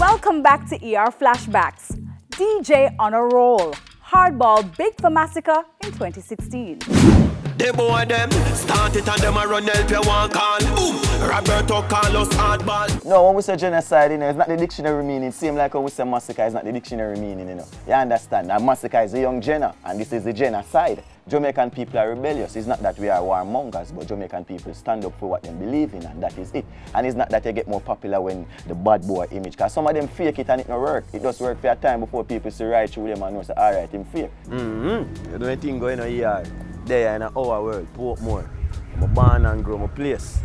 Welcome back to ER Flashbacks. DJ on a roll. Hardball big for Masicka in 2016. The boy them start it and them a run help you one call. Roberto Carlos hardball. No, when we say genocide, it's not the dictionary meaning. Same like when we say massacre, it's not the dictionary meaning, You understand? And massacre is a young Jenna, and this is the genocide. Jamaican people are rebellious. It's not that we are warmongers, but Jamaican people stand up for what they believe in, and that is it. And it's not that they get more popular when the bad boy image, because some of them fake it and it don't work. It does work for a time before people see right through them and know say, all right, him fake. You don't think going on here, there in our world, Portmore. I'm born and grow my place.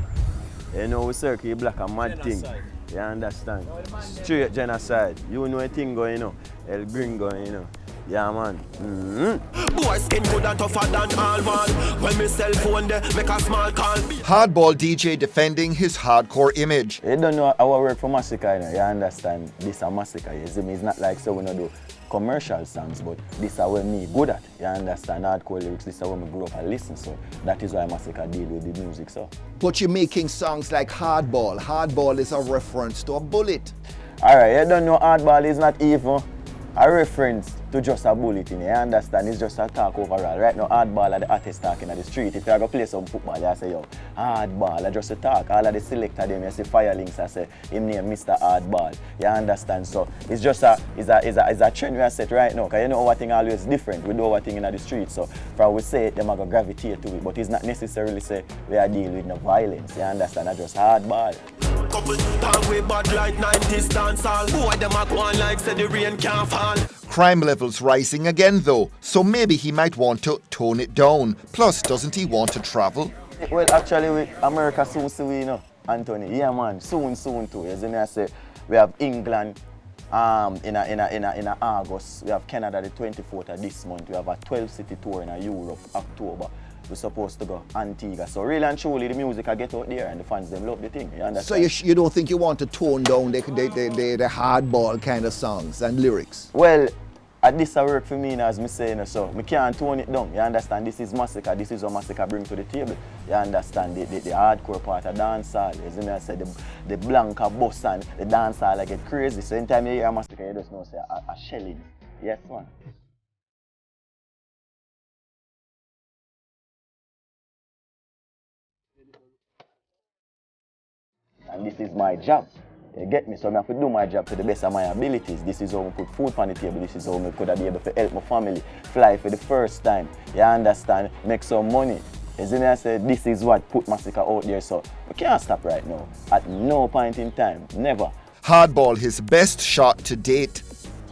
You know, we circle black and mad thing. You understand? Straight genocide. You know a thing going on. El Gringo, Yeah, man. Boy skin good and tougher than all man. When me cell phone there, make a small call. Hardball DJ defending his hardcore image. You don't know our work for Masicka, You understand? This is Masicka. You see me? It's not like so we don't do commercial songs, but this is what me good at. You understand? Hardcore lyrics, this is what me grew up and listen. So that is why Masicka deal with the music. So. But you're making songs like Hardball. Hardball is a reference to a bullet. Alright, you don't know Hardball is not even a reference to just a bullet in it. You understand? It's just a talk overall. Right now, hardball are the artists talking at the street. If you go play some football, you say, yo, hardball, I just a talk. All of the selector them, you see Firelinks, I say, him name Mr. Hardball. You understand? So it's just a trend we are set right now. Because you know our thing always different. We do our thing in the street. So for we say it, them are going to gravitate to it. But it's not necessarily say we are dealing with no violence. You understand? That's just hardball. Couple talk way bad like 90s dancehall. Boy them a go on like say the rain can't fall. Crime levels rising again though, so maybe he might want to tone it down. Plus, doesn't he want to travel? Well, actually, with America soon see we, Anthony. Yeah, man, soon too. As I say, we have England in August. We have Canada the 24th of this month. We have a 12-city tour in Europe, October. We're supposed to go Antigua. So really and truly, the music I get out there and the fans, them love the thing. You understand? So you don't think you want to tone down the hardball kind of songs and lyrics? Well, this a work for me as me saying so. Me can't tone it down. You understand? This is Masicka. This is what Masicka bring to the table. You understand? The hardcore part of dancehall. As me I said, the Blanca bus and the dancehall I get crazy. So anytime you hear Masicka, you just know say a shelling. Yes, man. And this is my job. You get me? So I have to do my job to the best of my abilities. This is how I put food on the table. This is how I could be able to help my family fly for the first time. You understand? Make some money. As I said, this is what put Masicka out there. So we can't stop right now. At no point in time. Never. Hardball his best shot to date.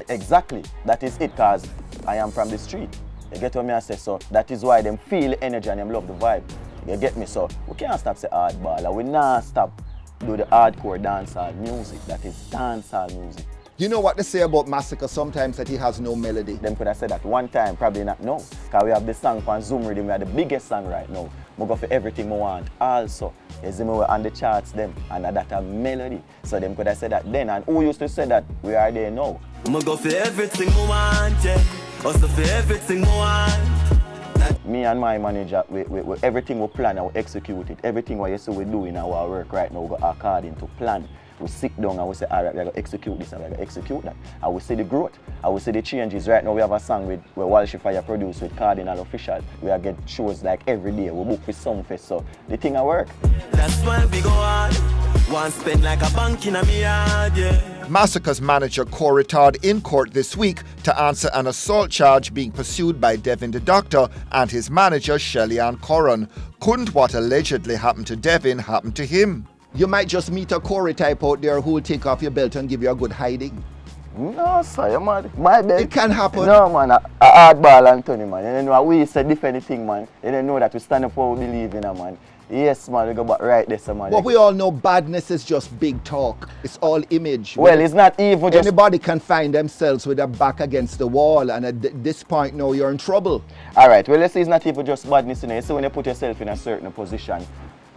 Exactly. That is it, because I am from the street. You get what I say? So that is why them feel the energy and them love the vibe. You get me? So we can't stop say hardball. And we not stop do the hardcore dancehall music, that is dancehall music. You know what they say about Masicka sometimes, that he has no melody? Them could have said that one time, probably not now. Because we have the song on Zoom Rhythm, we are the biggest song right now. We go for everything we want. Also, you see me, we're on the charts them, and that a melody. So them could have said that then, and who used to say that? We are there now. We go for everything we want, yeah. Also for everything we want. Me and my manager, we everything we plan and we execute it. Everything what you see we do in our work right now, we go according to plan. We sit down and we say, all right, we're going to execute this and we're going to execute that. And we see the growth, and we see the changes. Right now we have a song with Walshy Fire produced with Cardinal Official. We are get shows like every day. We book with some fest, so the thing will work. That's why we go on. One spend like a bank in a yard, yeah. Masicka's manager Corey Todd in court this week to answer an assault charge being pursued by Devin the Doctor and his manager Shelly-Ann Corran. Couldn't what allegedly happened to Devin happen to him? You might just meet a Corey type out there who will take off your belt and give you a good hiding. No, sir, you're mad. My belt. It can happen. No, man, a hardball, Anthony, man. You know, we say different thing, man. You don't know that we stand up for what we believe in, man. Yes, man, we go back right there, man. But we all know badness is just big talk. It's all image. Well, it's not even just... Anybody can find themselves with their back against the wall, and at this point now you're in trouble. All right, well, let's say it's not even just badness, you know. So when you put yourself in a certain position,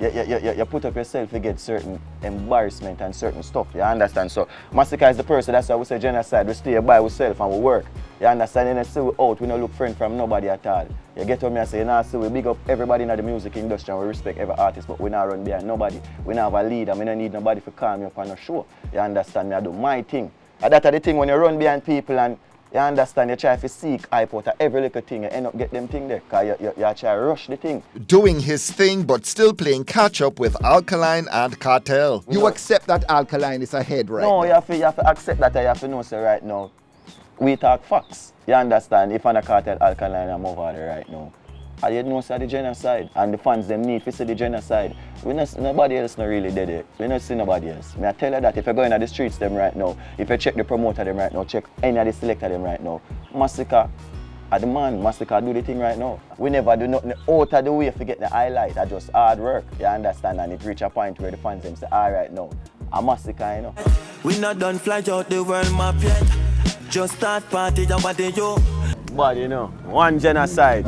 you put up yourself to get certain embarrassment and certain stuff, you understand? So Masicka is the person, that's why we say genocide, we stay by ourselves and we work. You understand? You see we out, we don't look friend from nobody at all. You get what me I say, you know, so we big up everybody in the music industry and we respect every artist, but we not run behind nobody. We not have a leader, we don't need nobody to call me up on a show. You understand me? I do my thing. And that's the thing when you run behind people and you understand, you try to seek hype out of every little thing, you end up get them thing there, because you try to rush the thing. Doing his thing, but still playing catch up with Alkaline and Cartel. You accept that Alkaline is ahead right No, now? you have to accept that. You have to know, say right now, we talk facts. You understand? If I'm a Cartel Alkaline, I'm over there right now. And you know, say the genocide. And the fans, them need to see the genocide. Nobody else not really did it. We don't see nobody else. I tell you that if you go into the streets them right now, if you check the promoter them right now, check any of the selector them right now, Masicka are the man. Masicka do the thing right now. We never do nothing out of the way to get the highlight. That's just hard work. You understand? And it reach a point where the fans them say, all right now, I'm Masicka, you know. We not done fly out the world map yet. Just start party, jump at the yo. But you know, one genocide.